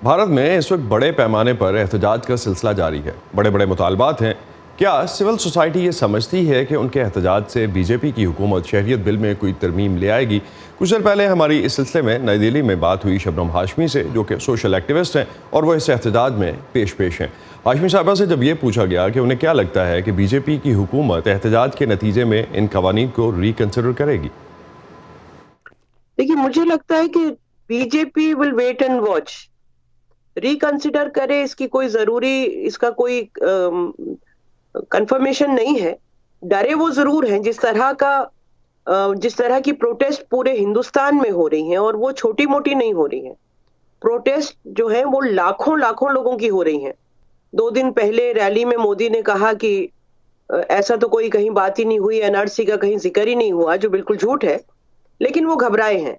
भारत में इस वक्त बड़े पैमाने पर एहतजाज का सिलसिला जारी है। बड़े बड़े मुतालबात हैं। क्या सिविल सोसाइटी ये समझती है कि उनके एहतजाज से बीजेपी की हुकूमत शहरियत बिल में कोई तरमीम ले आएगी? कुछ देर पहले हमारी इस सिलसिले में नई दिल्ली में बात हुई शबनम हाशमी से, जो कि सोशल एक्टिविस्ट हैं और वो इस एहतजाज में पेश हैं। हाशमी साहबा से जब ये पूछा गया कि उन्हें क्या लगता है कि बीजेपी की हुकूमत एहतजाज के नतीजे में इन कवानीन को रिकन्सिडर करेगी। देखिए, मुझे लगता है कि BJP will wait and watch. Reconsider करे इसका कोई कंफर्मेशन नहीं है। डरे वो जरूर हैं। जिस तरह की प्रोटेस्ट पूरे हिंदुस्तान में हो रही हैं, और वो छोटी मोटी नहीं हो रही हैं। प्रोटेस्ट जो है वो लाखों लाखों लोगों की हो रही हैं। 2 दिन पहले रैली में मोदी ने कहा कि ऐसा तो कोई कहीं बात ही नहीं हुई, एनआरसी का कहीं जिक्र ही नहीं हुआ, जो बिल्कुल झूठ है। लेकिन वो घबराए हैं।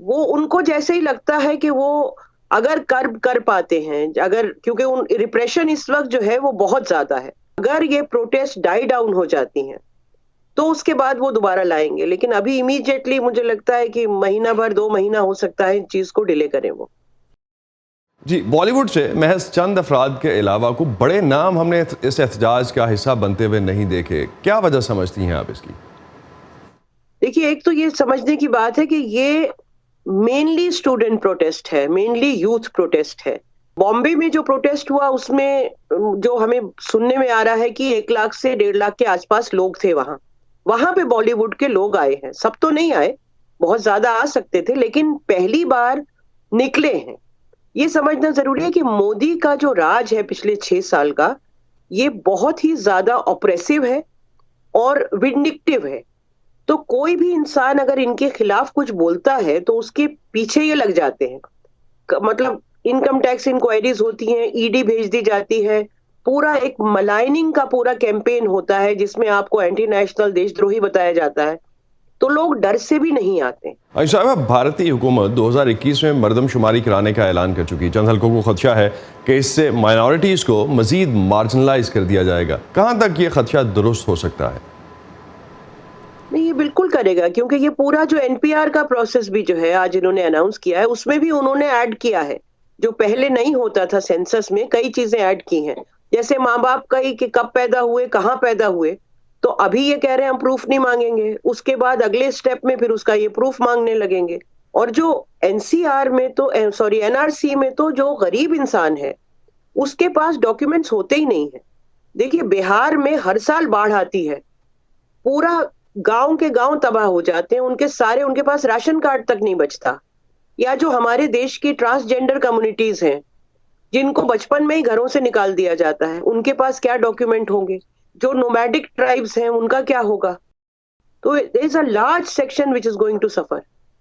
वो उनको जैसे ही लगता है कि वो अगर कर पाते हैं, अगर, क्योंकि उन रिप्रेशन इस वक्त जो है वो बहुत ज्यादा है, अगर ये प्रोटेस्ट डाई डाउन हो जाती हैं तो उसके बाद वो दोबारा लाएंगे। लेकिन अभी इमीडिएटली मुझे लगता है कि महीना भर 2 महीना हो सकता है इस चीज को डिले करें वो। जी, बॉलीवुड से महज चंद अफराद के अलावा को बड़े नाम हमने इस एहतजाज का हिस्सा बनते हुए नहीं देखे। क्या वजह समझती हैं आप इसकी? देखिए, एक तो ये समझने की बात है कि ये मेनली स्टूडेंट प्रोटेस्ट है, मेनली यूथ प्रोटेस्ट है। बॉम्बे में जो प्रोटेस्ट हुआ उसमें जो हमें सुनने में आ रहा है कि 1 लाख से 1.5 लाख के आसपास लोग थे वहां पे बॉलीवुड के लोग आए हैं। सब तो नहीं आए, बहुत ज्यादा आ सकते थे, लेकिन पहली बार निकले हैं। ये समझना जरूरी है कि मोदी का जो राज है पिछले 6 साल का, ये बहुत ही ज्यादा ऑप्रेसिव है और विंडिक्टिव है। तो कोई भी इंसान अगर इनके खिलाफ कुछ बोलता है तो उसके पीछे ये लग जाते हैं। मतलब इनकम टैक्स इंक्वायरीज होती हैं, ईडी भेज दी जाती है, पूरा एक मलाइनिंग का पूरा कैंपेन होता है जिसमें आपको एंटी नेशनल, देशद्रोही बताया जाता है। तो लोग डर से भी नहीं आते। साहब, भारतीय हुकूमत 2021 में मरदमशुमारी कराने का ऐलान कर चुकी। चंद हल्कों को खदशा है कि इससे माइनॉरिटीज को मजीद मार्जिनलाइज कर दिया जाएगा। कहाँ तक ये खदशा दुरुस्त हो सकता है? नहीं, ये बिल्कुल करेगा, क्योंकि ये पूरा जो एनपीआर का प्रोसेस भी जो है आज इन्होंने अनाउंस किया है, उसमें भी उन्होंने ऐड किया है जो पहले नहीं होता था। सेंसस में कई चीजें ऐड की हैं, जैसे माँ बाप का ही कि कब पैदा हुए, कहाँ पैदा हुए। तो अभी ये कह रहे हैं हम प्रूफ नहीं मांगेंगे, उसके बाद अगले स्टेप में फिर उसका ये प्रूफ मांगने लगेंगे। और जो एनसीआर में तो एनआरसी में तो जो गरीब इंसान है उसके पास डॉक्यूमेंट्स होते ही नहीं है। देखिए, बिहार में हर साल बाढ़ आती है, पूरा गांव के गांव तबाह हो जाते हैं, उनके पास राशन कार्ड तक नहीं बचता। या जो हमारे देश की ट्रांसजेंडर कम्युनिटीज हैं, जिनको बचपन में ही घरों से निकाल दिया जाता है, उनके पास क्या डॉक्यूमेंट होंगे? जो नोमैडिक ट्राइब्स हैं उनका क्या होगा? तो there is a large section which is going to suffer.